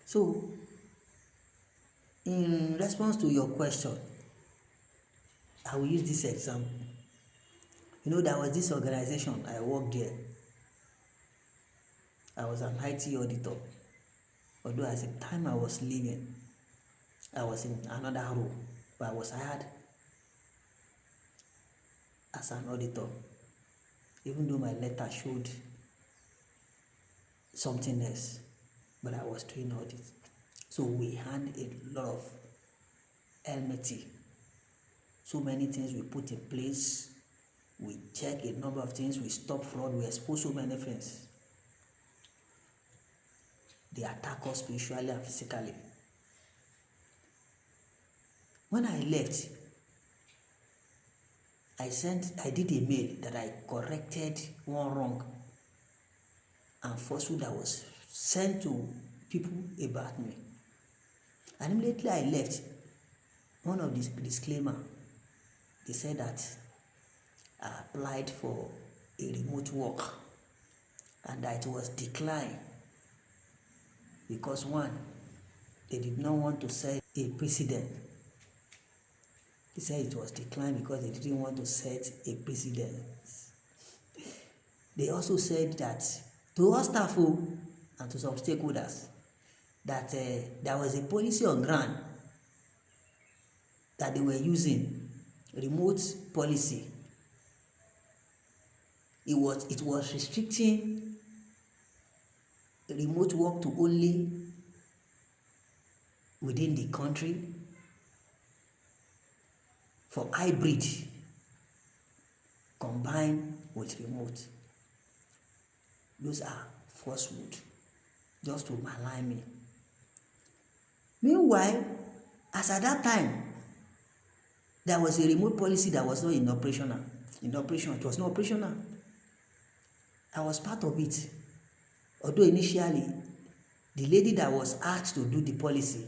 So, in response to your question, I will use this example. There was this organization I worked there. I was an IT auditor. Although at the time I was leaving, I was in another role, but I was hired as an auditor, even though my letter showed something else, but I was doing audit. So we had a lot of enmity. So many things we put in place. We check a number of things. We stop fraud. We expose so many things. They attack us spiritually and physically. When I left, I did a mail that I corrected one wrong and falsehood that was sent to people about me. And immediately I left, one of these disclaimer, they said that I applied for a remote work and that it was declined because one, they did not want to set a precedent. They said it was declined because they didn't want to set a precedent. They also said that to all staff and to some stakeholders that there was a policy on ground that they were using, remote policy. It was restricting remote work to only within the country for hybrid combined with remote. Those are falsehood, just to malign me. Meanwhile, as at that time, there was a remote policy that was not in operation. It was not operational. I was part of it. Although initially, the lady that was asked to do the policy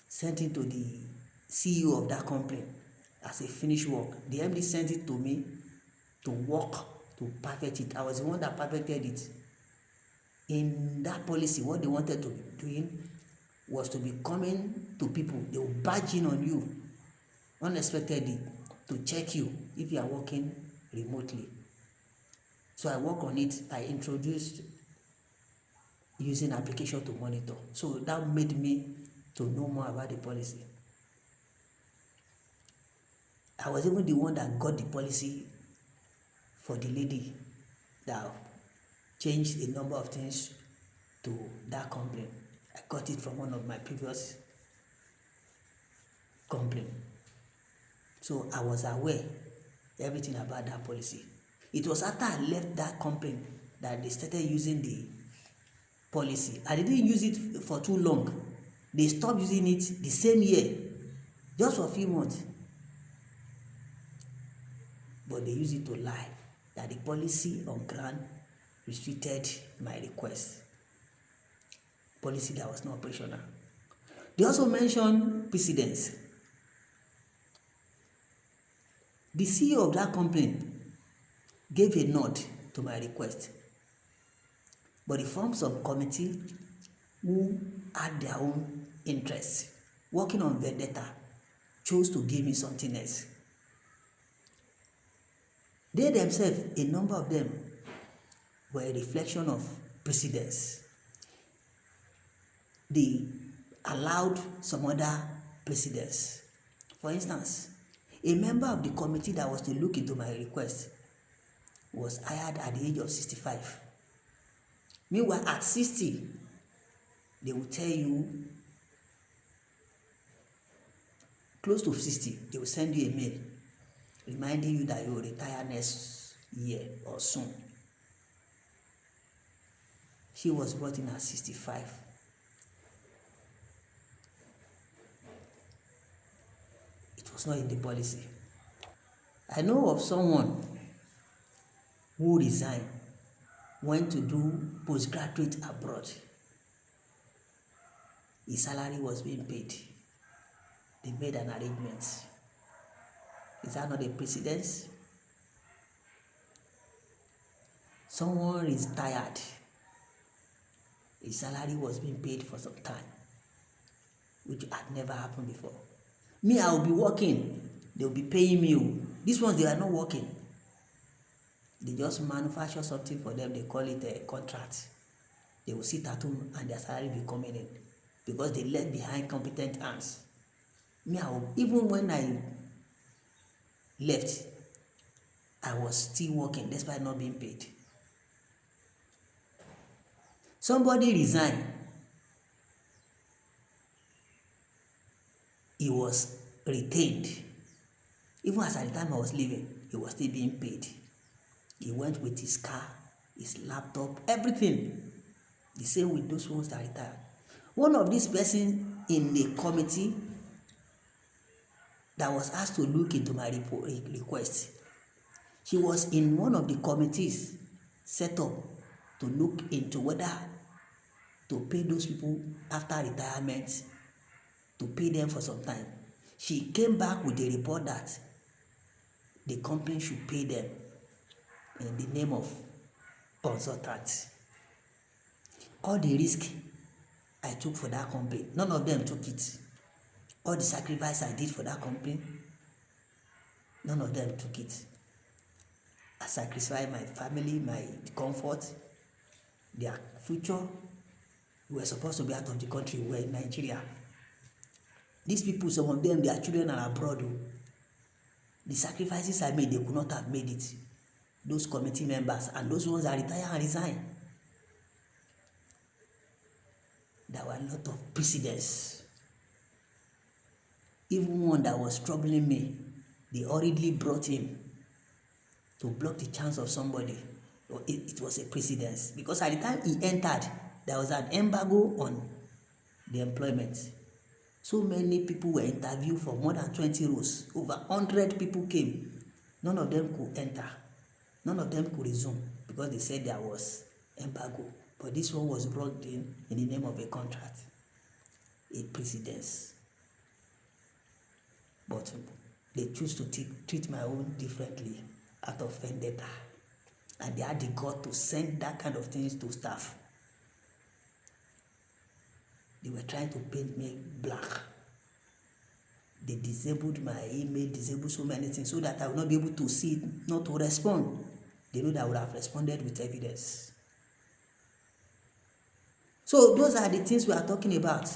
sent it to the CEO of that company as a finished work. The MD sent it to me to work to perfect it. I was the one that perfected it. In that policy, what they wanted to be doing was to be coming to people. They will badge in on you unexpectedly to check you if you are working remotely. So I work on it. I introduced using application to monitor. So that made me to know more about the policy. I was even the one that got the policy for the lady that changed a number of things to that company. I got it from one of my previous company. So I was aware everything about that policy. It was after I left that company that they started using the policy. I didn't use it for too long. They stopped using it the same year, just for a few months. But they used it to lie that the policy on ground restricted my request. Policy that was not operational. They also mentioned precedence. The CEO of that company gave a nod to my request, but the forms of committee who had their own interests, working on vendetta, chose to give me something else. They themselves, a number of them, were a reflection of precedence. They allowed some other precedence. For instance, a member of the committee that was to look into my request was hired at the age of 65. Meanwhile, at 60, they will tell you, close to 60, they will send you a mail reminding you that you will retire next year or soon. She was brought in at 65. It was not in the policy. I know of someone who resigned, went to do postgraduate abroad. His salary was being paid. They made an arrangement. Is that not a precedence? Someone is tired. His salary was being paid for some time. which had never happened before. Me, I will be working, they will be paying me. These ones, they are not working. They just manufacture something for them, they call it a contract. They will sit at home and their salary will be coming in because they left behind competent hands. Me, even when I left, I was still working despite not being paid. Somebody resigned. He was retained. Even as at the time I was leaving, he was still being paid. He went with his car, his laptop, everything. The same with those ones that retired. One of these persons in the committee that was asked to look into my request, she was in one of the committees set up to look into whether to pay those people after retirement, to pay them for some time. She came back with a report that the company should pay them in the name of consultants. All the risk I took for that company, none of them took it. All the sacrifice I did for that company, none of them took it. I sacrificed my family, my comfort, their future. We were supposed to be out of the country. We were in Nigeria. These people, some of them, their children are abroad. The sacrifices I made, they could not have made it. Those committee members and those ones that retire and resign. There were a lot of precedents. Even one that was troubling me, they hurriedly brought him to block the chance of somebody. It was a precedence because at the time he entered, there was an embargo on the employment. So many people were interviewed for more than 20 roles. Over 100 people came. None of them could enter. None of them could resume because they said there was embargo. But this one was brought in the name of a contract, a precedence. But they choose to treat my own differently out of vendetta. And they had the gut to send that kind of things to staff. They were trying to paint me black. They disabled my email, disabled so many things so that I would not be able to see it, not to respond. They know that I would have responded with evidence. So those are the things we are talking about.